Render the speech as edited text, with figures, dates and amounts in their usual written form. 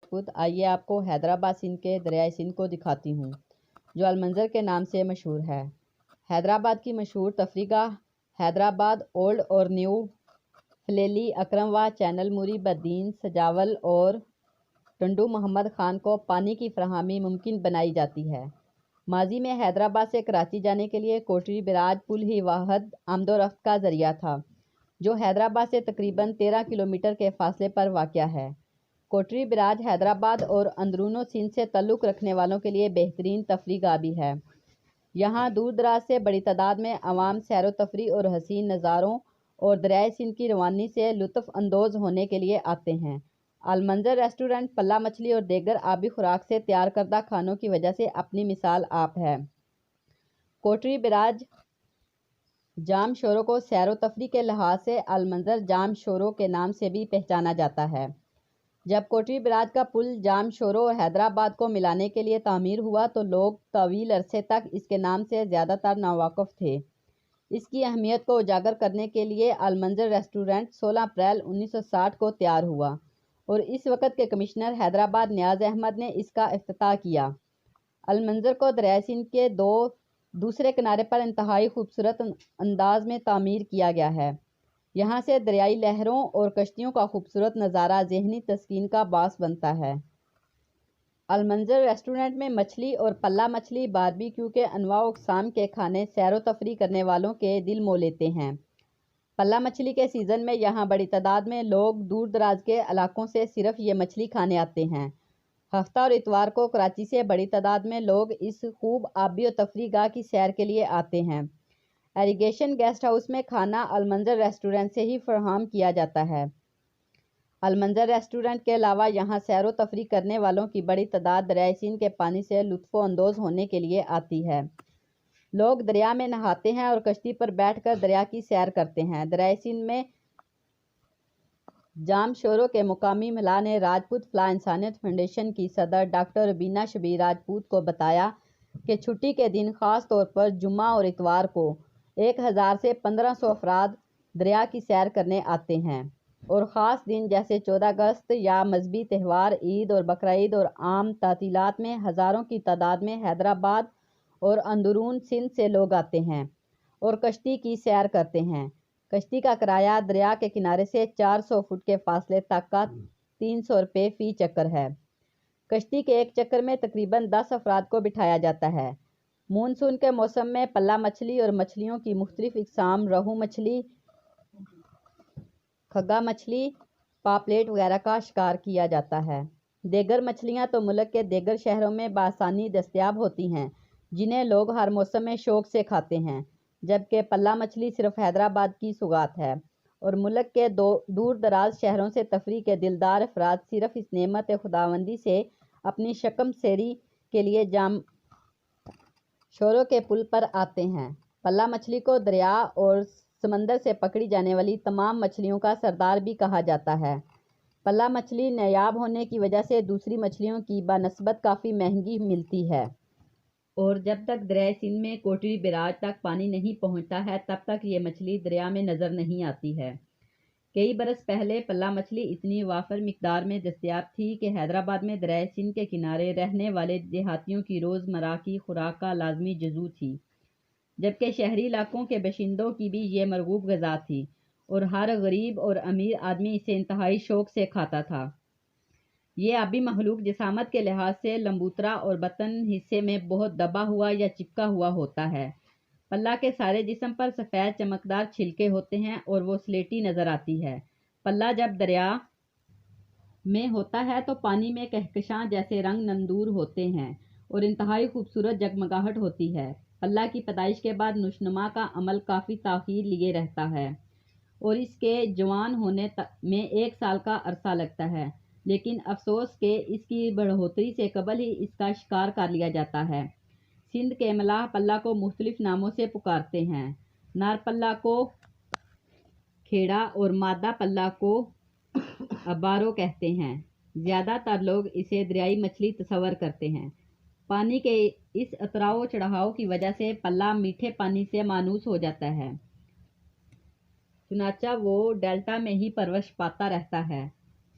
راجپوت۔ آئیے آپ کو حیدرآباد سندھ کے دریائے سندھ کو دکھاتی ہوں جو المنظر کے نام سے مشہور ہے۔ حیدرآباد کی مشہور تفریح گاہ حیدرآباد اولڈ اور نیو فلیلی اکرم واہ چینل موری بدین سجاول اور ٹنڈو محمد خان کو پانی کی فراہمی ممکن بنائی جاتی ہے۔ ماضی میں حیدرآباد سے کراچی جانے کے لیے کوٹری براج پل ہی واحد آمد و رفت کا ذریعہ تھا جو حیدرآباد سے تقریباً 13 کلومیٹر کے فاصلے پر واقع ہے۔ کوٹری براج حیدرآباد اور اندرون سندھ سے تعلق رکھنے والوں کے لیے بہترین تفریح گاہ بھی ہے۔ یہاں دور دراز سے بڑی تعداد میں عوام سیر و تفریح اور حسین نظاروں اور دریائے سندھ کی روانی سے لطف اندوز ہونے کے لیے آتے ہیں۔ المنظر ریسٹورنٹ پلہ مچھلی اور دیگر آبی خوراک سے تیار کردہ کھانوں کی وجہ سے اپنی مثال آپ ہے۔ کوٹری براج جام شورو کو سیر و تفریح کے لحاظ سے المنظر جام شورو کے نام سے بھی پہچانا جاتا ہے۔ جب کوٹری براج کا پل جام شورو اور حیدرآباد کو ملانے کے لیے تعمیر ہوا تو لوگ طویل عرصے تک اس کے نام سے زیادہ تر ناواقف تھے۔ اس کی اہمیت کو اجاگر کرنے کے لیے المنظر ریسٹورنٹ 16 اپریل 1960 کو تیار ہوا اور اس وقت کے کمشنر حیدرآباد نیاز احمد نے اس کا افتتاح کیا۔ المنظر کو دریائے سندھ کے دوسرے کنارے پر انتہائی خوبصورت انداز میں تعمیر کیا گیا ہے۔ یہاں سے دریائی لہروں اور کشتیوں کا خوبصورت نظارہ ذہنی تسکین کا باعث بنتا ہے۔ المنظر ریسٹورنٹ میں مچھلی اور پلہ مچھلی باربیکیو کے انواع و اقسام کے کھانے سیر و تفریح کرنے والوں کے دل مو لیتے ہیں۔ پلہ مچھلی کے سیزن میں یہاں بڑی تعداد میں لوگ دور دراز کے علاقوں سے صرف یہ مچھلی کھانے آتے ہیں۔ ہفتہ اور اتوار کو کراچی سے بڑی تعداد میں لوگ اس خوب آبی و تفریح گاہ کی سیر کے لیے آتے ہیں۔ ایریگیشن گیسٹ ہاؤس میں کھانا المنظر ریسٹورنٹ سے ہی فراہم کیا جاتا ہے۔ المنظر ریسٹورنٹ کے علاوہ یہاں سیر و تفریح کرنے والوں کی بڑی تعداد دریائے سندھ کے پانی سے لطف اندوز ہونے کے لیے آتی ہے۔ لوگ دریا میں نہاتے ہیں اور کشتی پر بیٹھ کر دریا کی سیر کرتے ہیں۔ دریائے سندھ میں جام شورو کے مقامی ملا نے راجپوت فلاح انسانیت فاؤنڈیشن کی صدر ڈاکٹر ربینہ شبیر راجپوت کو بتایا کہ چھٹی کے دن خاص طور پر جمعہ اور اتوار کو 1000 سے 1500 افراد دریا کی سیر کرنے آتے ہیں اور خاص دن جیسے 14 اگست یا مذہبی تہوار عید اور بقرعید اور عام تعطیلات میں ہزاروں کی تعداد میں حیدرآباد اور اندرون سندھ سے لوگ آتے ہیں اور کشتی کی سیر کرتے ہیں۔ کشتی کا کرایہ دریا کے کنارے سے 400 فٹ کے فاصلے تک کا 300 روپے فی چکر ہے۔ کشتی کے ایک چکر میں تقریباً 10 افراد کو بٹھایا جاتا ہے۔ مونسون کے موسم میں پلہ مچھلی اور مچھلیوں کی مختلف اقسام روہو مچھلی، کھگا مچھلی، پاپلیٹ وغیرہ کا شکار کیا جاتا ہے۔ دیگر مچھلیاں تو ملک کے دیگر شہروں میں بآسانی دستیاب ہوتی ہیں جنہیں لوگ ہر موسم میں شوق سے کھاتے ہیں، جبکہ پلہ مچھلی صرف حیدرآباد کی سوغات ہے اور ملک کے دور دراز شہروں سے تفریح کے دلدار افراد صرف اس نعمت خداوندی سے اپنی شکم سیری کے لیے جام شورو کے پل پر آتے ہیں۔ پلہ مچھلی کو دریا اور سمندر سے پکڑی جانے والی تمام مچھلیوں کا سردار بھی کہا جاتا ہے۔ پلہ مچھلی نایاب ہونے کی وجہ سے دوسری مچھلیوں کی بنسبت کافی مہنگی ملتی ہے اور جب تک دریائے سندھ میں کوٹری براج تک پانی نہیں پہنچتا ہے تب تک یہ مچھلی دریا میں نظر نہیں آتی ہے۔ کئی برس پہلے پلہ مچھلی اتنی وافر مقدار میں دستیاب تھی کہ حیدرآباد میں دریائے سندھ کے کنارے رہنے والے دیہاتیوں کی روزمرہ کی خوراک کا لازمی جزو تھی، جبکہ شہری علاقوں کے باشندوں کی بھی یہ مرغوب غذا تھی اور ہر غریب اور امیر آدمی اسے انتہائی شوق سے کھاتا تھا۔ یہ آبی مخلوق جسامت کے لحاظ سے لمبوترا اور بطن حصے میں بہت دبا ہوا یا چپکا ہوا ہوتا ہے۔ پلہ کے سارے جسم پر سفید چمکدار چھلکے ہوتے ہیں اور وہ سلیٹی نظر آتی ہے۔ پلہ جب دریا میں ہوتا ہے تو پانی میں کہکشاں جیسے رنگ نندور ہوتے ہیں اور انتہائی خوبصورت جگمگاہٹ ہوتی ہے۔ پلہ کی پیدائش کے بعد نشوونما کا عمل کافی تاخیر لیے رہتا ہے اور اس کے جوان ہونے میں 1 سال کا عرصہ لگتا ہے، لیکن افسوس کہ اس کی بڑھوتری سے قبل ہی اس کا شکار کر لیا جاتا ہے۔ سندھ کے ملاح پلہ کو مختلف ناموں سے پکارتے ہیں۔ نر پلہ کو کھیڑا اور مادہ پلہ کو ابارو کہتے ہیں۔ زیادہ تر لوگ اسے دریائی مچھلی تصور کرتے ہیں۔ پانی کے اس اتراء و چڑھاؤ کی وجہ سے پلہ میٹھے پانی سے مانوس ہو جاتا ہے، چنانچہ وہ ڈیلٹا میں ہی پرورش پاتا رہتا ہے۔